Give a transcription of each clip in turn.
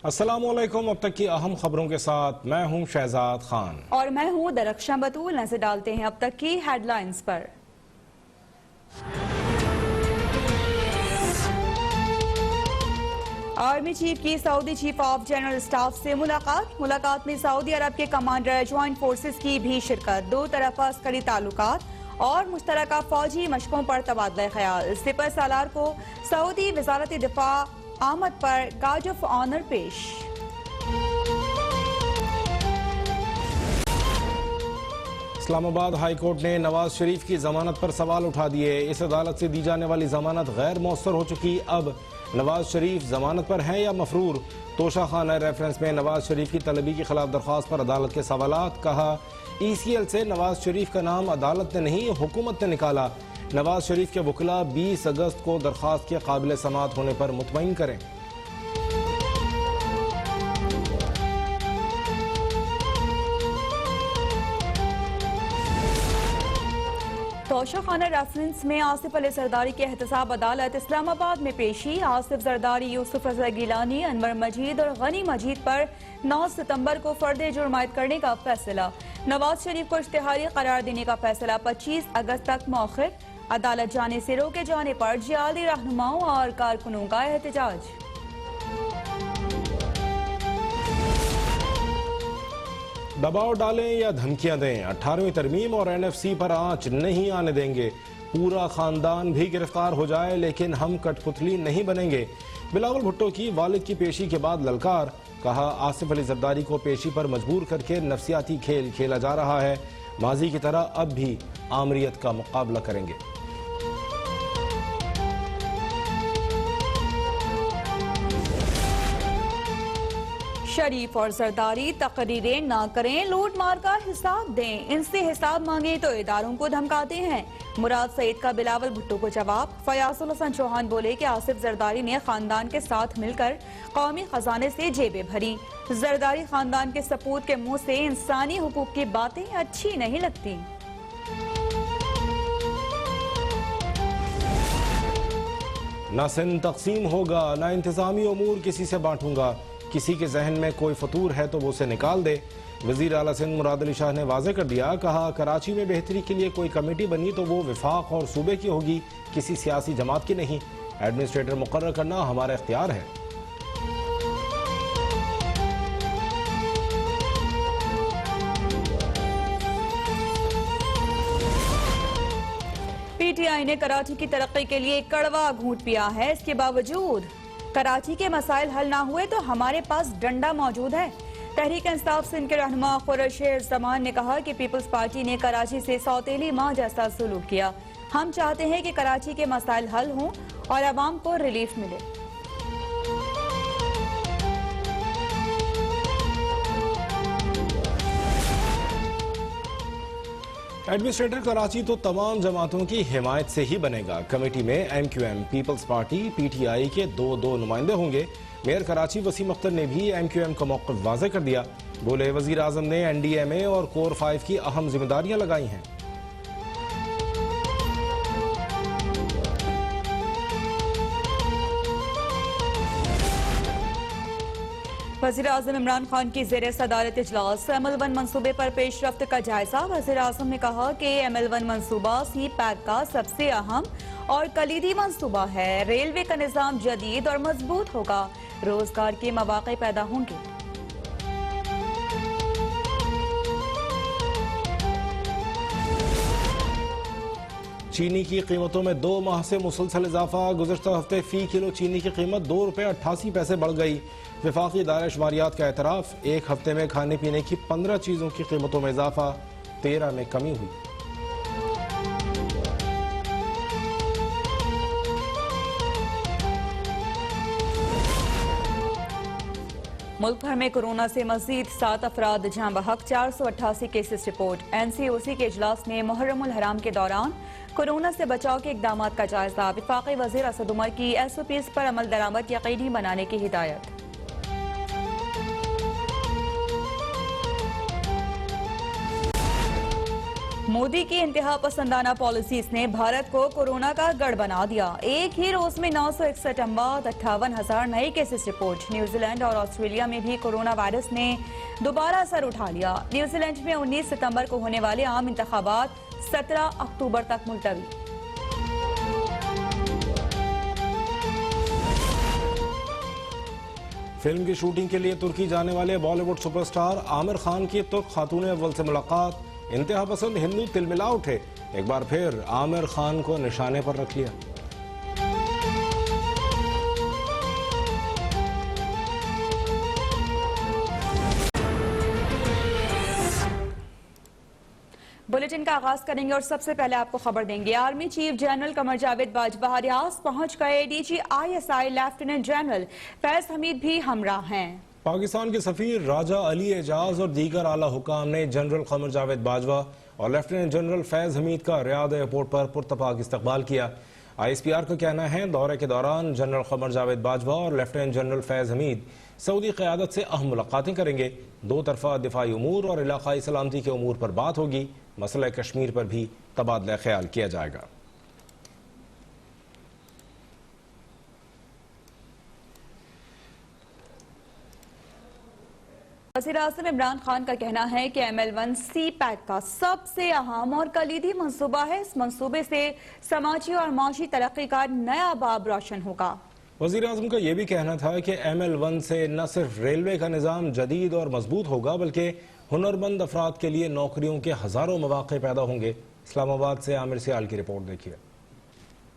अस्सलाम वालेकुम। अब तक की अहम खबरों के साथ मैं हूं शहजाद खान और मैं हूं दरख्शां बतूल। नजर डालते हैं अब तक की हेडलाइंस पर। आर्मी चीफ की Saudi chief of general staff से मुलाकात में सऊदी अरब के कमांडर ज्वाइंट फोर्सेस की भी शिरकत। दो तरफा अस्करी ताल्लुकात और मुश्तरका फौजी मशकों पर तबादला ख्याल। सिपर सालार को सऊदी वजारत दिफा आमद पर गार्ड ऑफ ऑनर पेश। इस्लामाबाद हाई कोर्ट ने नवाज शरीफ की जमानत पर सवाल उठा दिए। इस अदालत से दी जाने वाली जमानत गैर मौसर हो चुकी। अब नवाज शरीफ जमानत पर हैं या मफरूर। तोशा खाना रेफरेंस में नवाज शरीफ की तलबी की खिलाफ दरख्वास्त पर अदालत के सवालात। कहा ECL से नवाज शरीफ का नाम अदालत ने नहीं हुकूमत ने निकाला। नवाज शरीफ के वकला 20 अगस्त को दरख्वास्त के काबिल समाअत होने पर मुतमईन करें। तोशा खाना रेफरेंस में आसिफ अली जरदारी के एहतसाब अदालत इस्लामाबाद में पेशी। आसिफ जरदारी, यूसुफ रजा गिलानी, अनवर मजीद और गनी मजीद पर 9 सितंबर को फर्द जुर्म आयद करने का फैसला। नवाज शरीफ को इश्तिहारी करार देने का फैसला 25 अगस्त तक मौखिर। अदालत जाने से रोके जाने पर जिहादी रहनुमाओं और कारकुनों का एहतजाज। दबाव डालें या धमकियां दें, 18वीं तरमीम और NFC पर आंच नहीं आने देंगे। पूरा खानदान भी गिरफ्तार हो जाए लेकिन हम कठपुतली नहीं बनेंगे। बिलावल भुट्टो की वालिद की पेशी के बाद ललकार। कहा आसिफ अली जरदारी को पेशी पर मजबूर करके नफसियाती खेल खेला जा रहा है। माजी की तरह अब भी आमरीत का मुकाबला करेंगे। शरीफ और जरदारी तकरीरें ना करें, लूट मार का हिसाब दें। इनसे हिसाब मांगे तो इदारों को धमकाते हैं। मुराद सईद का बिलावल भुट्टो को जवाब। फयाजुल हसन चौहान बोले कि आसिफ जरदारी ने खानदान के साथ मिलकर कौमी खजाने से जेबें भरी। जरदारी खानदान के सपूत के मुंह से इंसानी हुकूक की बातें अच्छी नहीं लगती। ना सिंध तकसीम होगा, ना इंतजामी उमूर किसी से बांटूंगा। किसी के जहन में कोई फतूर है तो वो उसे निकाल दे। वजीर आला सिंध मुराद अली शाह ने वाज़ेह कर दिया। कहा कराची में बेहतरी के लिए कोई कमेटी बनी तो वो विफाक और सूबे की होगी, किसी सियासी जमात की नहीं। एडमिनिस्ट्रेटर मुकर्रर करना हमारा इख्तियार है। PTI ने कराची की तरक्की के लिए कड़वा घूंट पिया है। इसके बावजूद कराची के मसाइल हल ना हुए तो हमारे पास डंडा मौजूद है। तहरीक इंसाफ सिंध के रहनुमा खुर्शीद जमान ने कहा कि पीपल्स पार्टी ने कराची से सौतेली माँ जैसा सलूक किया। हम चाहते हैं कि कराची के मसाइल हल हों और अवाम को रिलीफ मिले। एडमिनिस्ट्रेटर कराची तो तमाम जमातों की हिमायत से ही बनेगा। कमेटी में MQM, पीपल्स पार्टी, PTI के दो नुमाइंदे होंगे। मेयर कराची वसीम अख्तर ने भी MQM का मौक़िफ़ वाज़ेह कर दिया। बोले वज़ीर आज़म ने NDMA और कोर 5 की अहम जिम्मेदारियां लगाई हैं। वज़ीर आज़म इमरान खान की ज़ेर सदारत इजलास। ML1 मंसूबे पर पेशरफ्त का जायजा। वज़ीर आज़म ने कहा कि ML1 मंसूबा CPAC का सबसे अहम और कलीदी मंसूबा है। रेलवे का निज़ाम जदीद और मजबूत होगा, रोजगार के मौक़े पैदा होंगे। चीनी की कीमतों में 2 माह से मुसलसल इजाफा। गुज़श्ता हफ्ते फी किलो चीनी की कीमत ₹2.88 बढ़ गई। वफाकी इदारा शुमारियात का एतराफ़। एक हफ्ते में खाने पीने की 15 चीज़ों की कीमतों में इजाफा, 13 में कमी हुई। मुल्क भर में कोरोना से मजीद 7 अफराद जाँ बहक। 488 केसेस रिपोर्ट। NCOC के इजलास में मुहर्रमुल हराम के दौरान कोरोना से बचाव के इकदाम का जायजा। वफाकी वज़ीर असद उमर की SOPs पर अमल दरामद यकीनी बनाने की हिदायत। मोदी की इंतहा पसंदाना पॉलिसीज ने भारत को कोरोना का गढ़ बना दिया। एक ही रोज में 961 अमवात, 58,000 नए केसेस रिपोर्ट। न्यूजीलैंड और ऑस्ट्रेलिया में भी कोरोना वायरस ने दोबारा सर उठा लिया। न्यूजीलैंड में 19 सितंबर को होने वाले आम इंतखाबात 17 अक्टूबर तक मुलतवी। फिल्म की शूटिंग के लिए तुर्की जाने वाले बॉलीवुड सुपरस्टार आमिर खान की तुर्क खातून अव्वल से मुलाकात। इंतहा पसंद हिंदू तिलमिला उठे, एक बार फिर आमिर खान को निशाने पर रख लिया। बुलेटिन का आगाज करेंगे और सबसे पहले आपको खबर देंगे। आर्मी चीफ जनरल कमर जावेद बाजवा रियाद पहुंच गए। DG ISI lieutenant general Faiz Hamid भी हमराह हैं। पाकिस्तान के सफीर राजा अली एजाज और दीगर आला हुकाम ने जनरल कमर जावेद बाजवा और लेफ्टिनेंट जनरल फैज हमीद का रियाद एयरपोर्ट पर पुरतपाक इस्तकबाल किया। ISPR का कहना है दौरे के दौरान जनरल कमर जावेद बाजवा और lieutenant general Faiz Hamid Saudi क़यादत से अहम मुलाकातें करेंगे। दो तरफा दिफाई उमूर और इलाकाई सलामती के उमूर पर बात होगी। मसला कश्मीर पर भी तबादला ख्याल किया जाएगा। वज़ीर-ए-आज़म इमरान खान का कहना है कि ML1 CPEC का सबसे अहम और कलीदी मंसूबा है। इस मंसूबे से समाजी और माशी तरक्की का नया बाब रोशन होगा। वज़ीर-ए-आज़म का यह भी कहना था कि ML1 से न सिर्फ रेलवे का निज़ाम जदीद और मजबूत होगा बल्कि हुनरमंद अफराद के लिए नौकरियों के हज़ारों मौक़े पैदा होंगे। इस्लामाबाद से आमिर सियाल की रिपोर्ट देखिए।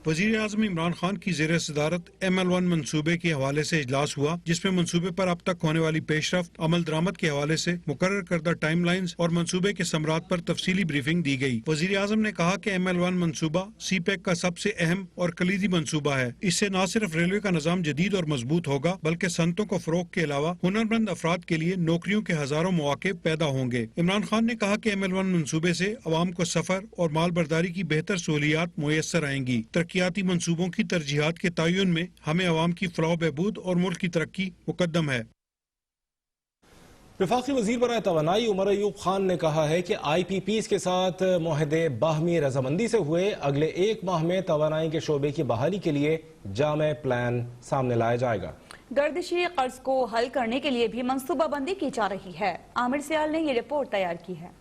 वज़ीर आज़म इमरान खान की ज़ेर सदारत ML1 मंसूबे के हवाले से इजलास हुआ, जिसमें मंसूबे पर अब तक होने वाली पेशरफ्त, अमल दरामद के हवाले से मुकर्रर करदा टाइम लाइन्स और मंसूबे के समरात पर तफसीली ब्रीफिंग दी गई। वज़ीर आज़म ने कहा कि ML1 मंसूबा CPEC का सबसे अहम और कलीदी मंसूबा है। इससे न सिर्फ रेलवे का निज़ाम जदीद और मजबूत होगा बल्कि सनतों को फ़रोग के अलावा हुनरमंद अफराद के लिए नौकरियों के हज़ारों मौक़े पैदा होंगे। इमरान खान ने कहा कि ML1 मंसूबे से अवाम को सफ़र और माल बर्दारी की बेहतर सहूलियात मुयस्सर आएंगी। तरक्याती मंसूबों की तरजीहात के तयन में हमें अवाम की फलाह बहबूद और मुल्क की तरक्की मुकद्दम है। वफाकी वज़ीर बराए तवानाई उमर अयूब खान ने कहा है कि IPPs के साथ मुआहदे बाहमी रजामंदी से हुए। अगले एक माह में तवानाई के शोबे की बहाली के लिए जामे प्लान सामने लाया जाएगा। गर्दिशी कर्ज को हल करने के लिए भी मंसूबाबंदी की जा रही है। आमिर सियाल ने ये रिपोर्ट तैयार की है।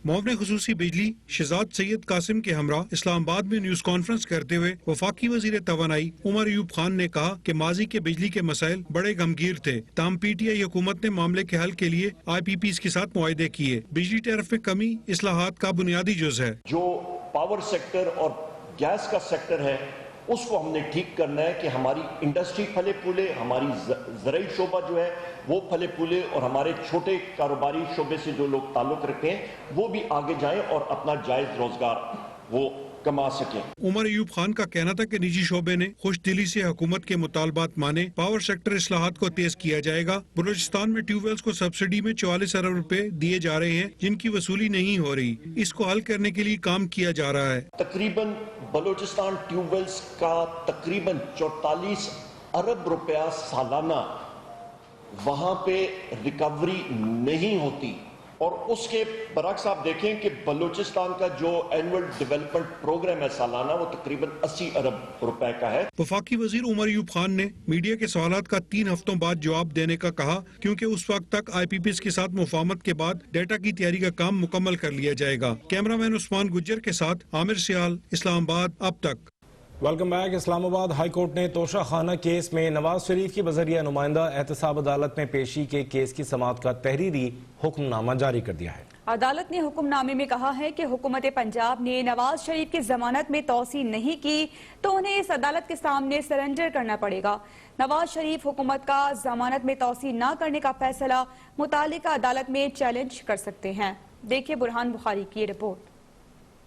मुआवने खुसूसी बिजली शहजाद सैयद कासिम के हमरा इस्लामाबाद में न्यूज कॉन्फ्रेंस करते हुए वफाकी वजीर तवानाई उमर अयूब खान ने कहा कि माजी के बिजली के मसाइल बड़े गमगीर थे। ताम PTI हुकूमत ने मामले के हल के लिए IPPs के साथ मुआहदे किए। बिजली टैरिफ में कमी इस्लाहात का बुनियादी जुज है। जो पावर सेक्टर और गैस का सेक्टर है उसको हमने ठीक करना है कि हमारी इंडस्ट्री फले फूले, हमारी ज़राई शोबा जो है वो फले फूले और हमारे छोटे कारोबारी शोबे से जो लोग ताल्लुक रखते हैं वो भी आगे जाएं और अपना जायज रोजगार वो कमा सकें। उमर अयूब खान का कहना था कि निजी शोबे ने खुश दिली से हुकूमत के मुतालबात माने। पावर सेक्टर इस्लाहात को तेज किया जाएगा। बलूचिस्तान में ट्यूबवेल्स को सब्सिडी में 44 अरब रुपए दिए जा रहे हैं जिनकी वसूली नहीं हो रही। इसको हल करने के लिए काम किया जा रहा है। तकरीबन बलूचिस्तान ट्यूबवेल्स का तकरीबन 44 अरब रुपया सालाना वहां पे रिकवरी नहीं होती और उसके बरक्स आप देखें कि बलूचिस्तान का जो एनुअल डेवलपमेंट प्रोग्राम है सालाना वो तकरीबन 80 अरब रुपए का है। वफाकी वजीर उमर अयूब खान ने मीडिया के सवालात का 3 हफ्तों बाद जवाब देने का कहा, क्योंकि उस वक्त तक IPPs के साथ मुफाहमत के बाद डेटा की तैयारी का काम मुकम्मल कर लिया जाएगा। कैमरामैन उस्मान गुज्जर के साथ आमिर सियाल, इस्लामाबाद। अब तक welcome back. Islamabad high court ने तोशा खाना केस में नवाज शरीफ की बजरिया नुमाइंदा एहतसाब अदालत में पेशी के केस की समाअत का तहरीरी हुक्मनामा जारी कर दिया है। अदालत ने हुक्मनामे में कहा है कि हुकूमत पंजाब ने नवाज शरीफ की जमानत में तौसी नहीं की तो उन्हें इस अदालत के सामने सरेंडर करना पड़ेगा। नवाज शरीफ हुकूमत का जमानत में तौसी न करने का फैसला मुतालिका अदालत में चैलेंज कर सकते हैं। देखिए बुरहान बुखारी की रिपोर्ट।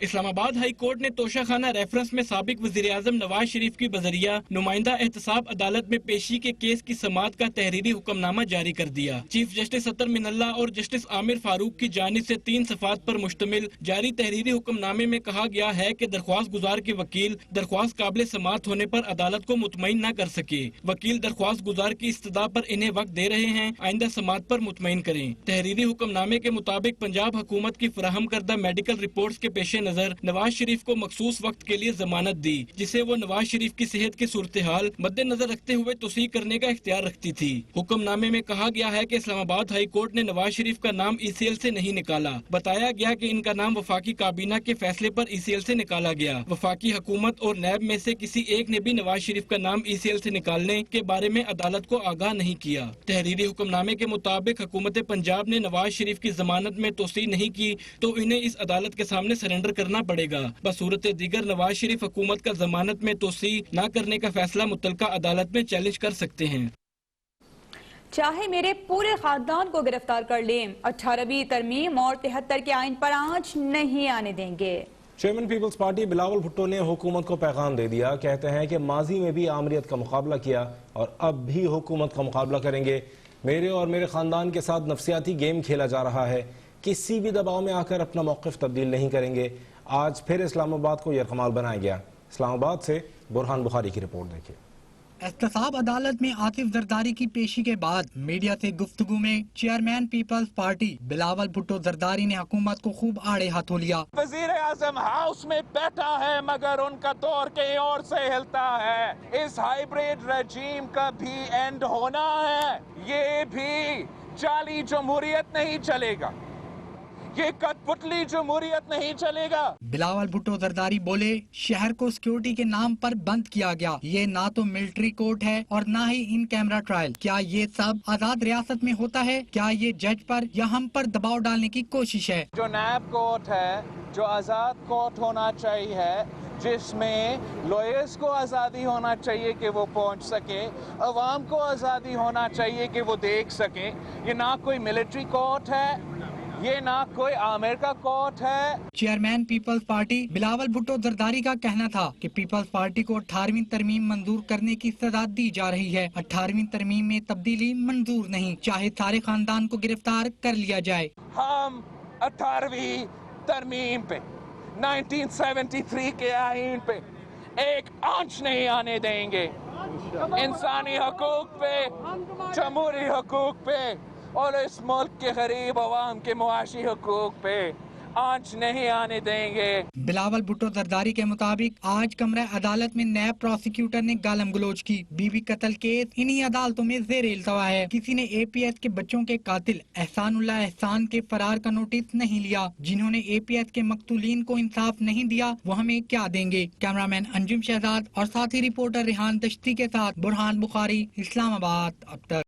اسلام آباد ہائی کورٹ نے توشہ خانہ ریفرنس میں سابق وزیر اعظم نواز شریف کی بذریعہ نمائندہ احتساب عدالت میں پیشی کے کیس کی سماعت کا تحریری حکم نامہ جاری کر دیا۔ چیف جسٹس اطہر من اللہ اور جسٹس عامر فاروق کی جانب سے 3 صفحات پر مشتمل جاری تحریری حکم نامے میں کہا گیا ہے کہ درخواست گزار کے وکیل درخواست قابل سماعت ہونے پر عدالت کو مطمئن نہ کر سکے۔ وکیل درخواست گزار کی استدعا پر انہیں وقت دے رہے ہیں، آئندہ سماعت پر مطمئن کریں۔ تحریری حکم نامے کے مطابق پنجاب حکومت کی فراہم کردہ میڈیکل رپورٹس کے پیش نظر نواز شریف کو مخصوص وقت کے لیے ضمانت دی، جسے وہ نواز شریف کی صحت کی صورتحال مد نظر رکھتے ہوئے توثیق کرنے کا اختیار رکھتی تھی۔ حکم نامے میں کہا گیا ہے کہ اسلام آباد ہائی کورٹ نے نواز شریف کا نام ای سی ایل سے نہیں نکالا۔ بتایا گیا کہ ان کا نام وفاقی کابینہ کے فیصلے پر ای سی ایل سے نکالا گیا۔ وفاقی حکومت اور نیب میں سے کسی ایک نے بھی نواز شریف کا نام ای سی ایل سے نکالنے کے بارے میں عدالت کو آگاہ نہیں کیا۔ تحریری حکم نامے کے مطابق حکومت پنجاب نے نواز شریف کی ضمانت میں توسیع نہیں کی تو انہیں اس عدالت کے سامنے سرنڈر کرنا پڑے گا۔ بصورت دیگر نواز شریف حکومت کا ضمانت میں توسیع نہ کرنے کا فیصلہ متعلقہ عدالت میں چیلنج کر سکتے ہیں۔ چاہے میرے پورے خاندان کو گرفتار کر لیں، 18ویں ترمیم اور 73 کے آئین پر آنچ نہیں آنے دیں گے۔ Chairman peoples party Bilawal Bhutto نے حکومت کو پیغام دے دیا، کہتے ہیں کہ ماضی میں بھی آمریت کا مقابلہ کیا اور اب بھی حکومت کا مقابلہ کریں گے۔ میرے اور میرے خاندان کے ساتھ نفسیاتی گیم کھیلا جا رہا ہے، کسی بھی دباؤ میں آ کر اپنا موقف تبدیل نہیں کریں گے۔ آج پھر اسلام آباد کو یرغمال بنایا گیا۔ اسلام آباد سے برہان بخاری کی رپورٹ دیکھیں۔ احتساب عدالت میں آصف زرداری کی پیشی کے بعد میڈیا سے گفتگو میں chairman peoples party Bilawal Bhutto Zardari نے حکومت کو خوب آڑے ہاتھوں لیا۔ وزیر اعظم ہاؤس میں بیٹھا ہے مگر ان کا دور کہیں اور سے ہلتا ہے۔ اس ہائیبریڈ رجیم کا بھی اینڈ ہونا ہے، یہ بھی جعلی جمہوریت نہیں چلے گا، یہ کٹ پتلی جمہوریت نہیں چلے گا۔ بلاول بھٹو زرداری بولے، شہر کو سیکیورٹی کے نام پر بند کیا گیا، یہ نہ تو ملٹری کورٹ ہے اور نہ ہی ان کیمرہ ٹرائل۔ کیا یہ سب آزاد ریاست میں ہوتا ہے؟ کیا یہ جج پر یا ہم پر دباؤ ڈالنے کی کوشش ہے؟ جو نیب کورٹ ہے، جو آزاد کورٹ ہونا چاہیے، جس میں لوئرز کو آزادی ہونا چاہیے کہ وہ پہنچ سکے، عوام کو آزادی ہونا چاہیے کہ وہ دیکھ سکیں، یہ نہ کوئی ملٹری کورٹ ہے، یہ نہ کوئی عامر کا کورٹ ہے۔ Chairman peoples party Bilawal Bhutto Zardari کا کہنا تھا کہ پیپلز پارٹی کو 18ویں ترمیم منظور کرنے کی سزا دی جا رہی ہے۔ 18ویں ترمیم میں تبدیلی منظور نہیں، چاہے سارے خاندان کو گرفتار کر لیا جائے۔ ہم 18ویں ترمیم پہ 1973 کے آئین پہ ایک آنچ نہیں آنے دیں گے۔ انسانی حقوق پہ، جمہوری حقوق پہ اور اس ملک کے غریب عوام کے معاشی حقوق پہ آنچ نہیں آنے دیں گے۔ بلاول بھٹو زرداری کے مطابق آج کمرہ عدالت میں نیب پروسیکیوٹر نے گالم گلوچ کی۔ بی بی قتل کیس انہی عدالتوں میں زیر التوا ہے۔ کسی نے اے پی ایس کے بچوں کے قاتل احسان اللہ احسان کے فرار کا نوٹس نہیں لیا۔ جنہوں نے اے پی ایس کے مقتولین کو انصاف نہیں دیا وہ ہمیں کیا دیں گے؟ کیمرہ مین انجم شہزاد اور ساتھی رپورٹر ریحان دشتی کے ساتھ برہان بخاری، اسلام آباد اب تک۔